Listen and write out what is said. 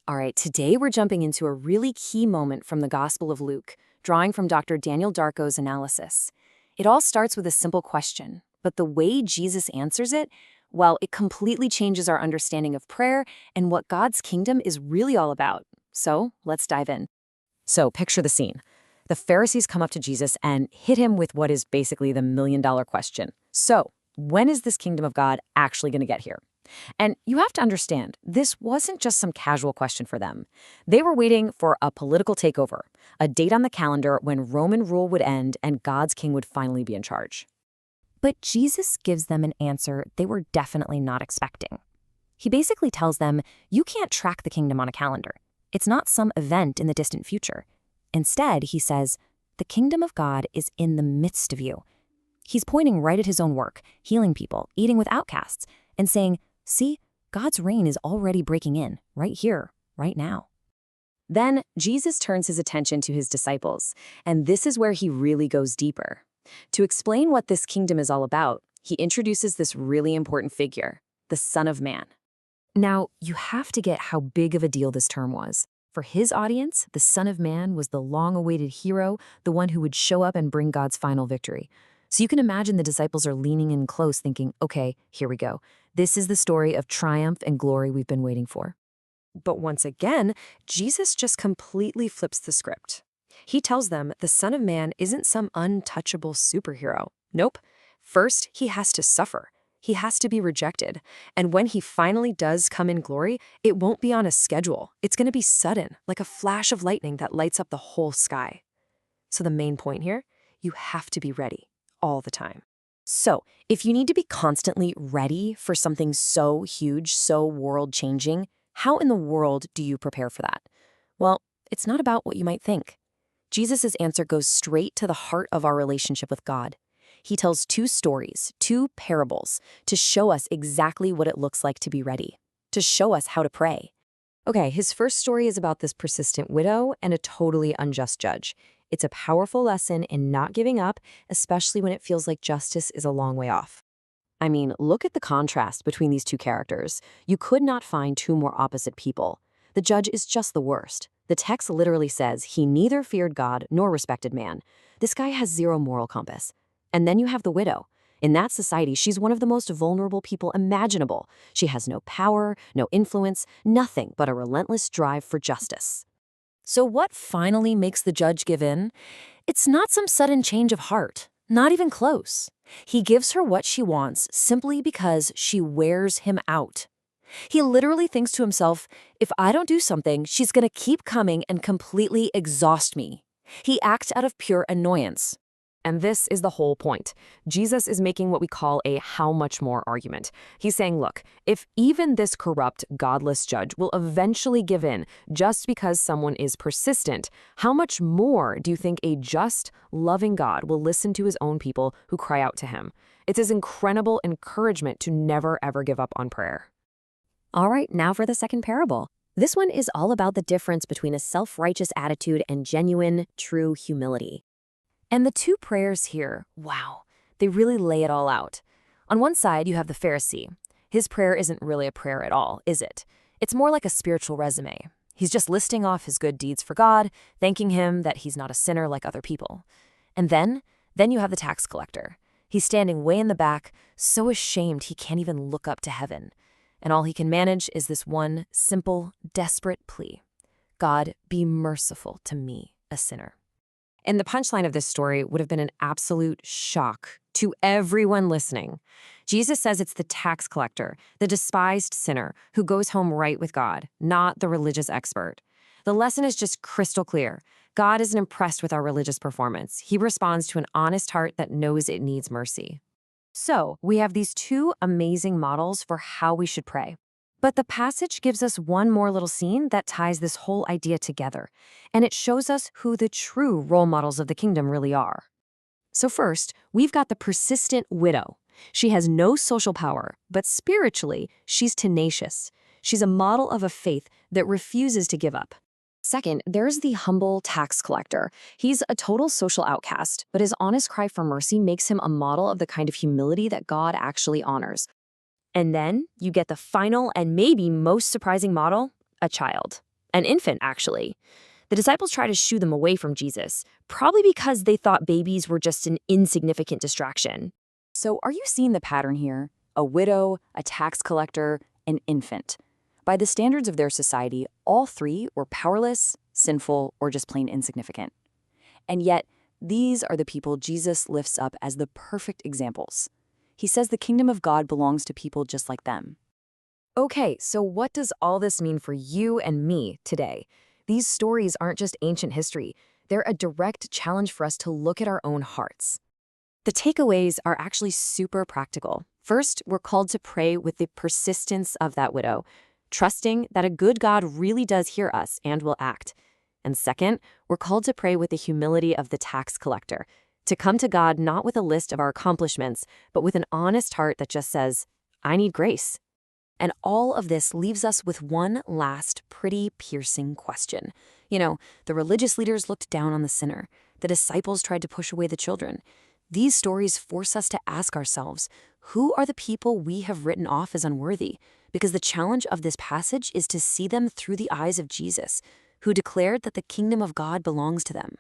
All right, today we're jumping into a really key moment from the Gospel of Luke, drawing from Dr. Daniel Darko's analysis. It all starts with a simple question, but the way Jesus answers it, well, it completely changes our understanding of prayer and what God's kingdom is really all about. So let's dive in. So picture the scene. The Pharisees come up to Jesus and hit him with what is basically the million-dollar question. So, when is this kingdom of God actually going to get here? And you have to understand, this wasn't just some casual question for them. They were waiting for a political takeover, a date on the calendar when Roman rule would end and God's king would finally be in charge. But Jesus gives them an answer they were definitely not expecting. He basically tells them, you can't track the kingdom on a calendar. It's not some event in the distant future. Instead, he says, the kingdom of God is in the midst of you. He's pointing right at his own work, healing people, eating with outcasts, and saying, see, God's reign is already breaking in, right here, right now. Then Jesus turns his attention to his disciples, and this is where he really goes deeper. To explain what this kingdom is all about, he introduces this really important figure, the Son of Man. Now, you have to get how big of a deal this term was. For his audience, the Son of Man was the long-awaited hero, the one who would show up and bring God's final victory. So you can imagine the disciples are leaning in close thinking, okay, here we go. This is the story of triumph and glory we've been waiting for. But once again, Jesus just completely flips the script. He tells them the Son of Man isn't some untouchable superhero. Nope. First, he has to suffer. He has to be rejected. And when he finally does come in glory, it won't be on a schedule. It's going to be sudden, like a flash of lightning that lights up the whole sky. So the main point here, you have to be ready all the time. So if you need to be constantly ready for something so huge, so world-changing, how in the world do you prepare for that? Well, it's not about what you might think. Jesus' answer goes straight to the heart of our relationship with God. He tells two stories, two parables, to show us exactly what it looks like to be ready, to show us how to pray. Okay, his first story is about this persistent widow and a totally unjust judge. It's a powerful lesson in not giving up, especially when it feels like justice is a long way off. I mean, look at the contrast between these two characters. You could not find two more opposite people. The judge is just the worst. The text literally says he neither feared God nor respected man. This guy has zero moral compass. And then you have the widow. In that society, she's one of the most vulnerable people imaginable. She has no power, no influence, nothing but a relentless drive for justice. So what finally makes the judge give in? It's not some sudden change of heart, not even close. He gives her what she wants simply because she wears him out. He literally thinks to himself, if I don't do something, she's going to keep coming and completely exhaust me. He acts out of pure annoyance. And this is the whole point. Jesus is making what we call a how much more argument. He's saying, look, if even this corrupt, godless judge will eventually give in just because someone is persistent, how much more do you think a just, loving God will listen to his own people who cry out to him? It's his incredible encouragement to never, ever give up on prayer. All right, now for the second parable. This one is all about the difference between a self-righteous attitude and genuine, true humility. And the two prayers here, wow, they really lay it all out. On one side, you have the Pharisee. His prayer isn't really a prayer at all, is it? It's more like a spiritual resume. He's just listing off his good deeds for God, thanking him that he's not a sinner like other people. And then you have the tax collector. He's standing way in the back, so ashamed he can't even look up to heaven. And all he can manage is this one simple, desperate plea. God, be merciful to me, a sinner. And the punchline of this story would have been an absolute shock to everyone listening. Jesus says it's the tax collector, the despised sinner, who goes home right with God, not the religious expert. The lesson is just crystal clear. God isn't impressed with our religious performance. He responds to an honest heart that knows it needs mercy. So, we have these two amazing models for how we should pray. But the passage gives us one more little scene that ties this whole idea together, and it shows us who the true role models of the kingdom really are. So first, we've got the persistent widow. She has no social power, but spiritually, she's tenacious. She's a model of a faith that refuses to give up. Second, there's the humble tax collector. He's a total social outcast, but his honest cry for mercy makes him a model of the kind of humility that God actually honors. And then you get the final and maybe most surprising model, a child. An infant, actually. The disciples try to shoo them away from Jesus, probably because they thought babies were just an insignificant distraction. So are you seeing the pattern here? A widow, a tax collector, an infant. By the standards of their society, all three were powerless, sinful, or just plain insignificant. And yet, these are the people Jesus lifts up as the perfect examples. He says the kingdom of God belongs to people just like them. Okay, so what does all this mean for you and me today? These stories aren't just ancient history. They're a direct challenge for us to look at our own hearts. The takeaways are actually super practical. First, we're called to pray with the persistence of that widow, trusting that a good God really does hear us and will act. And second, we're called to pray with the humility of the tax collector, to come to God not with a list of our accomplishments, but with an honest heart that just says, I need grace. And all of this leaves us with one last pretty piercing question. The religious leaders looked down on the sinner. The disciples tried to push away the children. These stories force us to ask ourselves, who are the people we have written off as unworthy? Because the challenge of this passage is to see them through the eyes of Jesus, who declared that the kingdom of God belongs to them.